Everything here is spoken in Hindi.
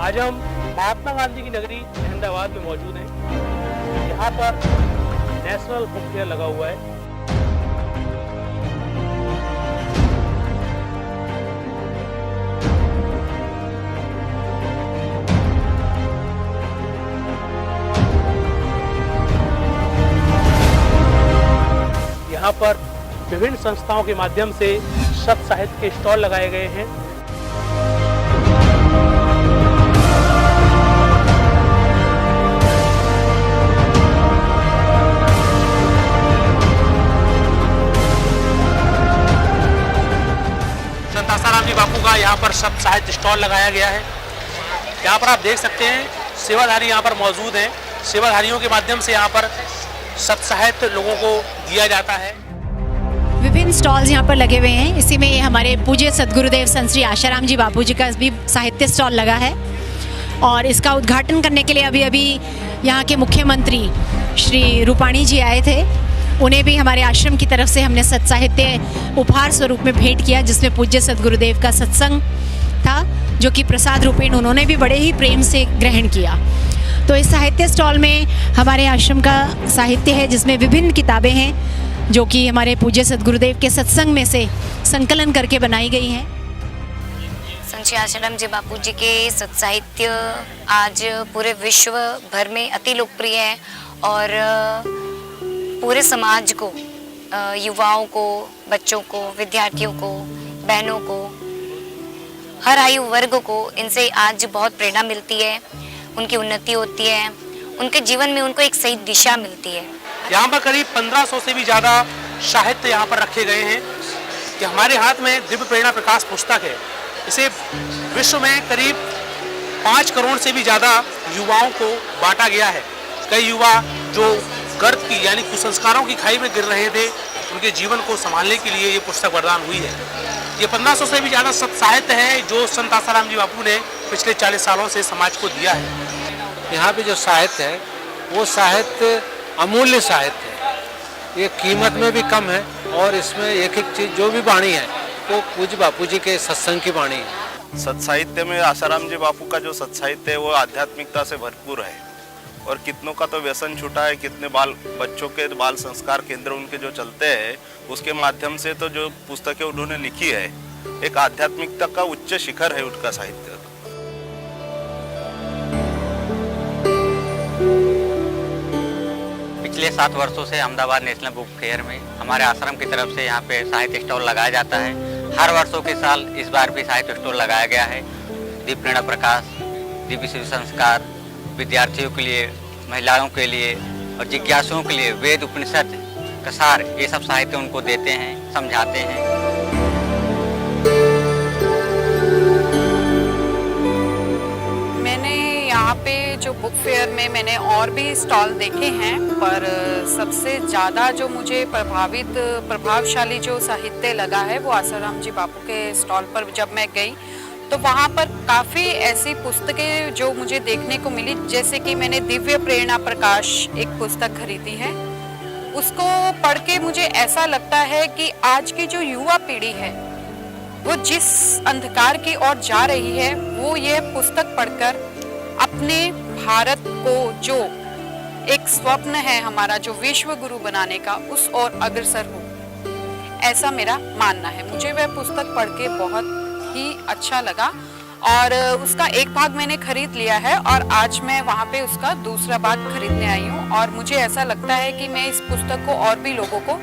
आज हम महात्मा गांधी की नगरी अहमदाबाद में मौजूद हैं। यहाँ पर नेशनल बुक फेयर लगा हुआ है। यहाँ पर विभिन्न संस्थाओं के माध्यम से शब्द साहित्य के स्टॉल लगाए गए हैं। संत आसाराम जी बापू का यहाँ पर शब्द साहित्य स्टॉल लगाया गया है। यहाँ पर आप देख सकते हैं सेवाधारी यहाँ पर मौजूद हैं। सेवाधारियों के माध्यम से यहाँ पर शब्द साहित्य लोगों को दिया जाता है। विभिन्न स्टॉल्स यहाँ पर लगे हुए हैं। इसी में हमारे पूज्य सद्गुरुदेव संत श्री आशाराम जी बापू जी का भी साहित्य स्टॉल लगा है और इसका उद्घाटन करने के लिए अभी यहाँ के मुख्यमंत्री श्री रूपाणी जी आए थे। उन्हें भी हमारे आश्रम की तरफ से हमने सत् साहित्य उपहार स्वरूप में भेंट किया, जिसमें पूज्य सद्गुरुदेव का सत्संग था, जो कि प्रसाद रूपेण उन्होंने भी बड़े ही प्रेम से ग्रहण किया। तो इस साहित्य स्टॉल में हमारे आश्रम का साहित्य है, जिसमें विभिन्न किताबें हैं जो कि हमारे पूज्य सद्गुरुदेव के सत्संग में से संकलन करके बनाई गई हैं। संत श्री आशाराम जी बापू जी के सत् साहित्य आज पूरे विश्व भर में अति लोकप्रिय है और पूरे समाज को, युवाओं को, बच्चों को, विद्यार्थियों को, बहनों को, हर आयु वर्ग को इनसे आज बहुत प्रेरणा मिलती है। उनकी उन्नति होती है, उनके जीवन में उनको एक सही दिशा मिलती है। यहाँ पर करीब 1500 से भी ज़्यादा साहित्य यहाँ पर रखे गए हैं। कि हमारे हाथ में दिव्य प्रेरणा प्रकाश पुस्तक है। इसे विश्व में करीब 5 करोड़ से भी ज़्यादा युवाओं को बांटा गया है। कई युवा जो गर्भ की यानी कुसंस्कारों की खाई में गिर रहे थे, उनके जीवन को संभालने के लिए ये पुस्तक वरदान हुई है। ये 1500 से भी ज़्यादा सत् साहित्य है जो संत आसाराम जी बापू ने पिछले 40 सालों से समाज को दिया है। यहाँ पे जो साहित्य है वो साहित्य अमूल्य साहित्य है। ये कीमत में भी कम है और इसमें एक एक चीज़ जो भी वाणी है वो पूज्य बापू जी के सत्संग की वाणी है। सत् साहित्य में आसाराम जी बापू का जो सत् साहित्य है वो आध्यात्मिकता से भरपूर है और कितनों का तो व्यसन छूटा है। कितने बच्चों के बाल संस्कार केंद्र उनके जो चलते हैं उसके माध्यम से तो जो पुस्तकें उन्होंने लिखी है एक आध्यात्मिकता का उच्च शिखर है उनका साहित्य। पिछले 7 वर्षों से अहमदाबाद नेशनल बुक फेयर में हमारे आश्रम की तरफ से यहाँ पे साहित्य स्टॉल लगाया जाता है। हर वर्षों के साल इस बार भी साहित्य स्टॉल लगाया गया है। दिव्य प्रेरणा प्रकाश, दिव्य शिव संस्कार, विद्यार्थियों के लिए, महिलाओं के लिए और जिज्ञासुओं के लिए वेद उपनिषद कसार ये सब साहित्य उनको देते हैं, समझाते हैं। मैंने यहाँ पे जो बुक फेयर में मैंने और भी स्टॉल देखे हैं, पर सबसे ज़्यादा जो मुझे प्रभावशाली जो साहित्य लगा है वो आसाराम जी बापू के स्टॉल पर जब मैं गई तो वहाँ पर काफ़ी ऐसी पुस्तकें जो मुझे देखने को मिली। जैसे कि मैंने दिव्य प्रेरणा प्रकाश एक पुस्तक खरीदी है। उसको पढ़ के मुझे ऐसा लगता है कि आज की जो युवा पीढ़ी है वो जिस अंधकार की ओर जा रही है वो ये पुस्तक पढ़कर अपने भारत को जो एक स्वप्न है हमारा जो विश्व गुरु बनाने का उस ओर अग्रसर हो, ऐसा मेरा मानना है। मुझे वह पुस्तक पढ़ के बहुत ही अच्छा लगा और उसका एक भाग मैंने खरीद लिया है और आज मैं वहाँ पे उसका दूसरा भाग खरीदने आई हूँ और मुझे ऐसा लगता है कि मैं इस पुस्तक को और भी लोगों को